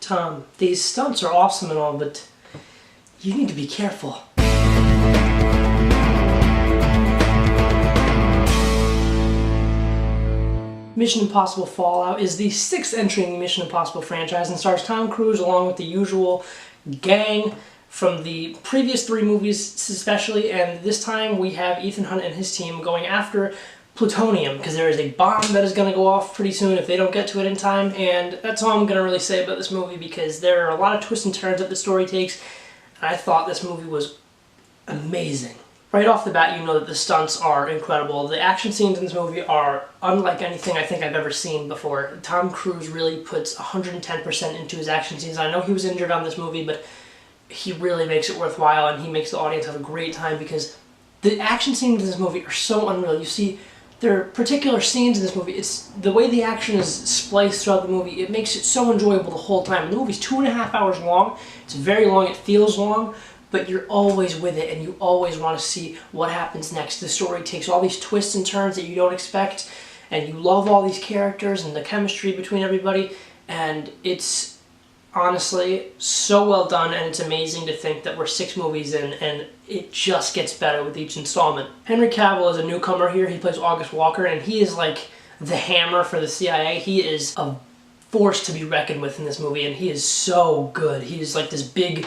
Tom, these stunts are awesome and all, but you need to be careful. Mission Impossible Fallout is the 6th entry in the Mission Impossible franchise and stars Tom Cruise along with the usual gang from the previous 3 movies especially, and this time we have Ethan Hunt and his team going after plutonium because there is a bomb that is going to go off pretty soon if they don't get to it in time, and that's all I'm going to really say about this movie because there are a lot of twists and turns that the story takes, and I thought this movie was amazing. Right off the bat, you know that the stunts are incredible. The action scenes in this movie are unlike anything I think I've ever seen before. Tom Cruise really puts 110% into his action scenes. I know he was injured on this movie, but he really makes it worthwhile, and he makes the audience have a great time because the action scenes in this movie are so unreal. You see, there are particular scenes in this movie. It's the way the action is spliced throughout the movie. It makes it so enjoyable the whole time. And the movie's 2.5 hours long. It's very long. It feels long, but you're always with it, and you always want to see what happens next. The story takes all these twists and turns that you don't expect, and you love all these characters and the chemistry between everybody, and it's honestly so well done, and it's amazing to think that we're 6 movies in, and it just gets better with each installment. Henry Cavill is a newcomer here. He plays August Walker, and he is like the Hammer for the CIA. He is a force to be reckoned with in this movie, and he is so good. He is like this big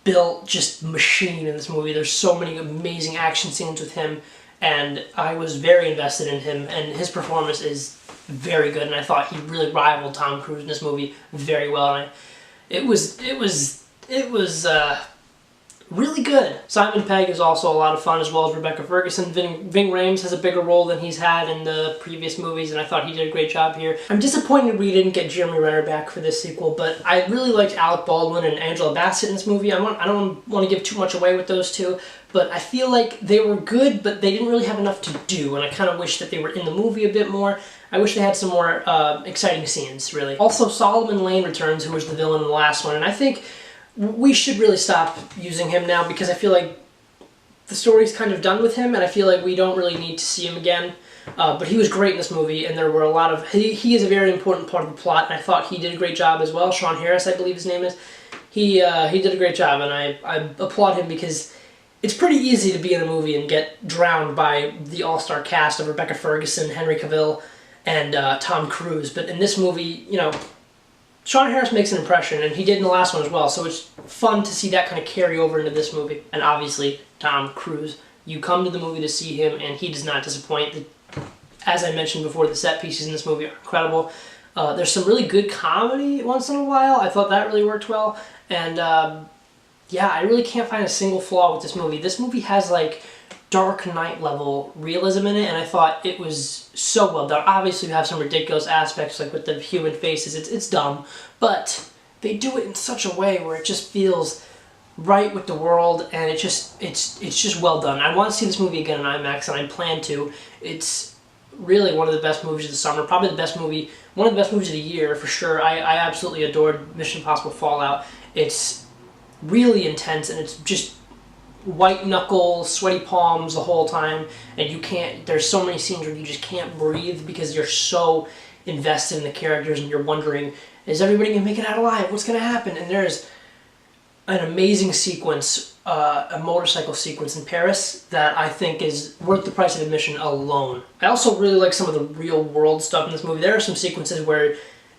built just machine in this movie. There's so many amazing action scenes with him, and I was very invested in him, and his performance is very good, and I thought he really rivaled Tom Cruise in this movie very well, and it was really good. Simon Pegg is also a lot of fun, as well as Rebecca Ferguson. Ving Rhames has a bigger role than he's had in the previous movies, and I thought he did a great job here. I'm disappointed we didn't get Jeremy Renner back for this sequel, but I really liked Alec Baldwin and Angela Bassett in this movie. I don't want to give too much away with those two, but I feel like they were good, but they didn't really have enough to do, and I kind of wish that they were in the movie a bit more. I wish they had some more exciting scenes, really. Also, Solomon Lane returns, who was the villain in the last one, and I think we should really stop using him now because I feel like the story's kind of done with him, and I feel like we don't really need to see him again. But he was great in this movie, and there were a lot of... He is a very important part of the plot, and I thought he did a great job as well. Sean Harris, I believe his name is. He did a great job, and I applaud him because it's pretty easy to be in a movie and get drowned by the all-star cast of Rebecca Ferguson, Henry Cavill, and Tom Cruise. But in this movie, you know, Sean Harris makes an impression, and he did in the last one as well, so it's fun to see that kind of carry over into this movie. And obviously, Tom Cruise, you come to the movie to see him, and he does not disappoint. As I mentioned before, the set pieces in this movie are incredible. There's some really good comedy once in a while. I thought that really worked well. And yeah, I really can't find a single flaw with this movie. This movie has like Dark Knight level realism in it, and I thought it was so well done. Obviously, you have some ridiculous aspects, like with the human faces. It's dumb, but they do it in such a way where it just feels right with the world, and it's just well done. I want to see this movie again in IMAX, and I plan to. It's really one of the best movies of the summer, probably the best movie, one of the best movies of the year for sure. I absolutely adored Mission Impossible Fallout. It's really intense, and it's just white knuckles, sweaty palms the whole time, and you can't, there's so many scenes where you just can't breathe because you're so invested in the characters and you're wondering, is everybody going to make it out alive? What's going to happen? And there's an amazing sequence, a motorcycle sequence in Paris that I think is worth the price of admission alone. I also really like some of the real world stuff in this movie. There are some sequences where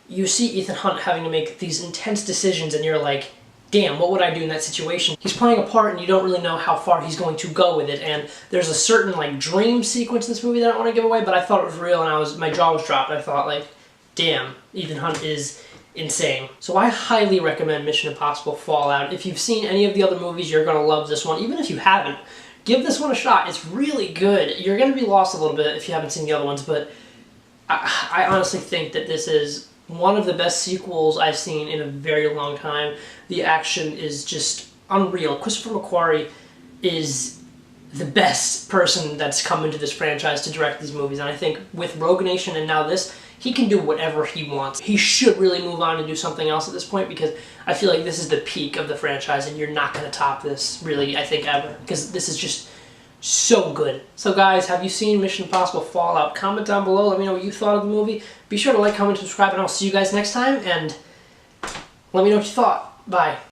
you see Ethan Hunt having to make these intense decisions and you're like, damn, what would I do in that situation? He's playing a part and you don't really know how far he's going to go with it, and there's a certain like dream sequence in this movie that I don't want to give away, but I thought it was real and my jaw was dropped. I thought like, damn, Ethan Hunt is insane. So I highly recommend Mission Impossible Fallout. If you've seen any of the other movies, you're going to love this one. Even if you haven't, give this one a shot. It's really good. You're going to be lost a little bit if you haven't seen the other ones, but I honestly think that this is one of the best sequels I've seen in a very long time. The action is just unreal. Christopher McQuarrie is the best person that's come into this franchise to direct these movies, and I think with Rogue Nation and now this, he can do whatever he wants. He should really move on and do something else at this point, because I feel like this is the peak of the franchise, and you're not going to top this, really, I think, ever, because this is just so good. So guys, have you seen Mission Impossible Fallout? Comment down below, let me know what you thought of the movie. Be sure to like, comment, subscribe, and I'll see you guys next time, and Let me know what you thought. Bye.